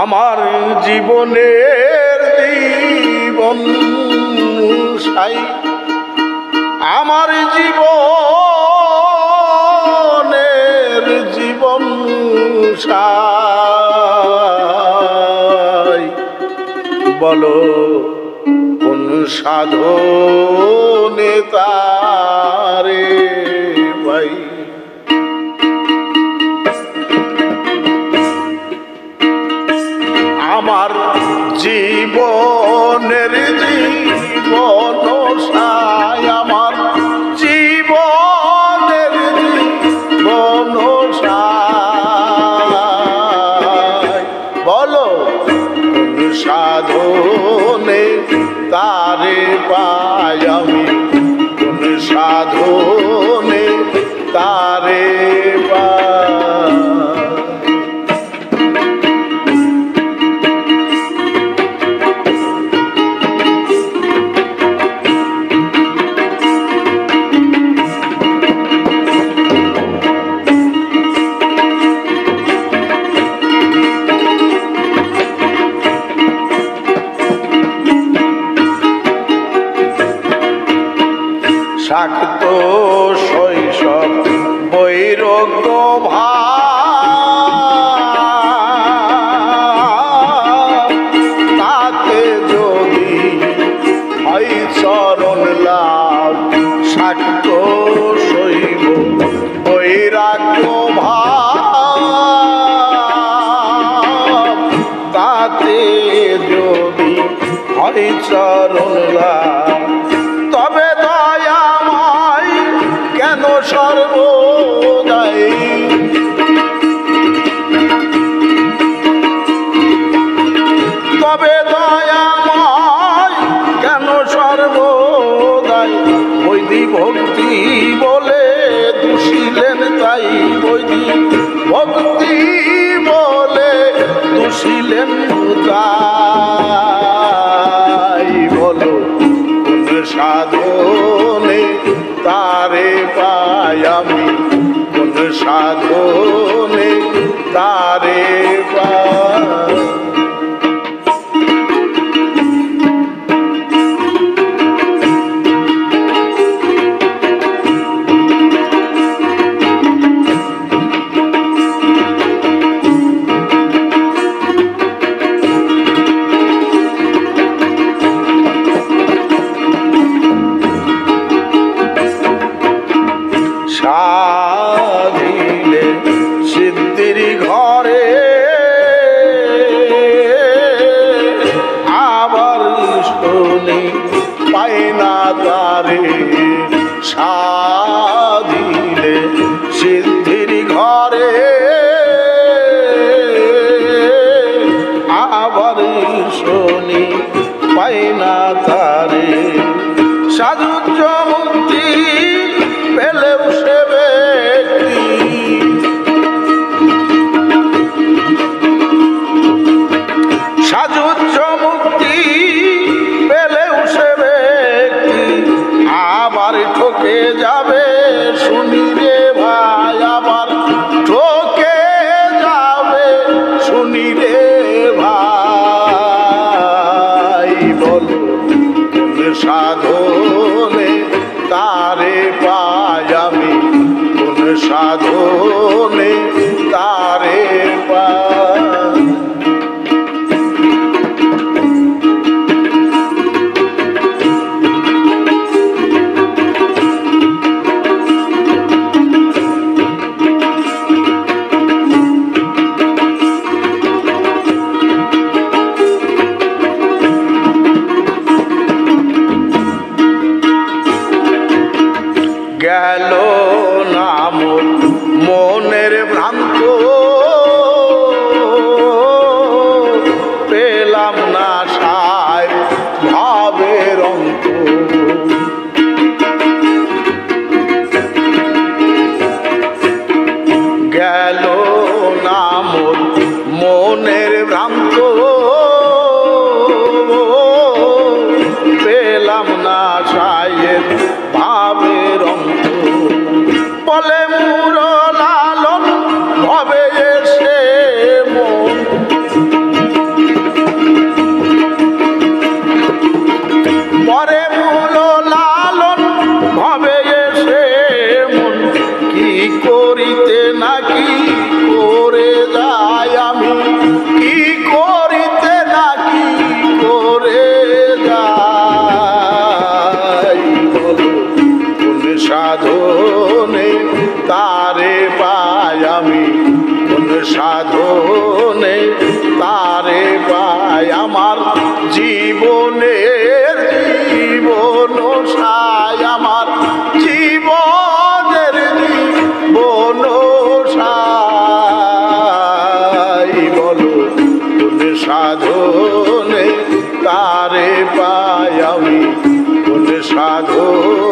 আমার জীবনের জীবন সাই, আমার জীবনের জীবন সাই, বলো কোন সাধনে তারে ভাই। আমার জীবনের জীবন সাই, আমার জীবনের জীবন সাই, বলো কোন সাধনে তারে পাই আমি, কোন সাধনে তারে পাই। শাক্ত শৈশব বৈরাগ্য ভাব, তাতে যদি হয় চরণ লাভ। শাক্ত শৈব বৈরাগ্য ভাব, তাতে যদি হয় চরণ লাভ। তবে দয়াময় কেন সর্বদাই, তবে দয়াময় কেন সর্বদাই। বৈদি ভক্তি বলে দুষিলেন তাই, বৈদি ভক্তি বলে দুষিলেন তাই, বলো কোন সাধনে তারে পাই আমি, কোন সাধনে তারে পাই। সাধিলে সিদ্ধির ঘরে আবার শুনি পাই না তারে। সাধিলে সিদ্ধির ঘরে আবার শুনি পাই না তারে। সাধুর্য মুক্তি পেলেও সে ব্যক্তি, সাধুর্য মুক্তি পেলেও সে ব্যক্তি আবার ঠকে যাবে শুনি রে ভাই, আবার ঠকে যাবে শুনি রে ভাই। বলো কোন সাধনে তারে পাই আমি, কোন সাধনে তারে পাই। সাধনে তারে পাই আমি, কোন সাধনে